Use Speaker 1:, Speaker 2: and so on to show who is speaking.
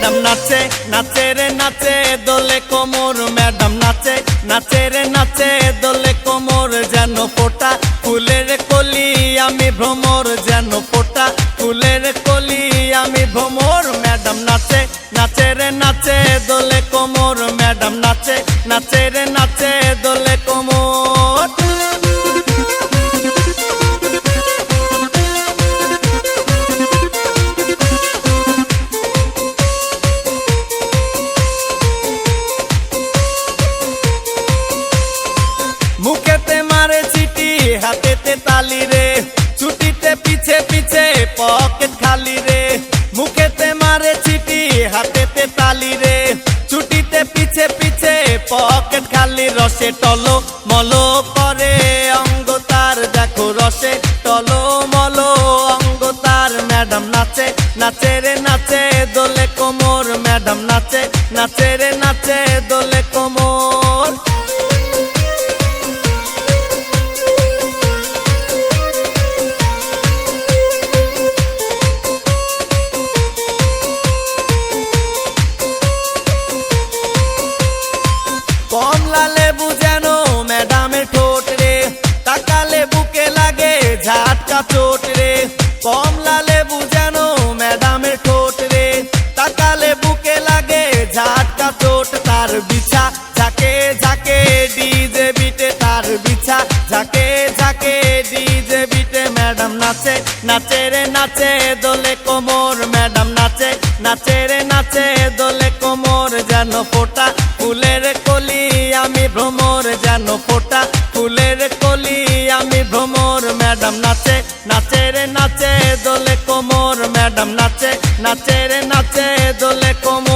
Speaker 1: madam নাচে নাচে রে নাচে দোলে কোমর ম্যাডাম নাচে নাচে রে নাচে দোলে কোমর যেন ফোটা ফুলের কলি আমি ভ্রমর যেন ফোটা ফুলের কলি আমি ভ্রমর ম্যাডাম নাচে নাচে রে নাচে দোলে কোমর ম্যাডাম নাচে নাচে রে নাচে দোলে কোমর মুখেতে মারে চিটি হাতেতে তালি রে ছুটিতে পিছে পিছে পকেট খালি রে মুখেতে মারে চিটি হাতেতে তালি রে ছুটিতে পিছে পিছে পকেট খালি রসে টলো মলো করে অঙ্গ তার দেখো রসে টলো মলো অঙ্গ তার ম্যাডাম নাচে নাচে রে নাচে দোলে কোমর ম্যাডাম নাচে নাচে রে নাচে দোলে কোমর কমলা লেবু যেন ম্যাডামের ঠোঁট রে তাকালে বুকে লাগে ঝাটকা চোট রে কমলা লেবু যেন ম্যাডামের ঠোঁট রে তাকালে বুকে লাগে ঝাটকা চোট তার বিছা ঝাঁকে ঝাঁকে ডিজে বিটে তার বিছা ঝাঁকে ঝাঁকে ডিজে বিটে ম্যাডাম নাচে নাচে রে নাচে দোলে কোমর ম্যাডাম নাচে নাচে রে নাচে দোলে কোমর যেন ফোটা ফুলের কলি আমি ভ্রমর যেন ফোটা ফুলের কলি আমি ভ্রমর ম্যাডাম নাচে নাচে রে নাচে দোলে কোমর ম্যাডাম নাচে নাচে রে নাচে দোলে কোমর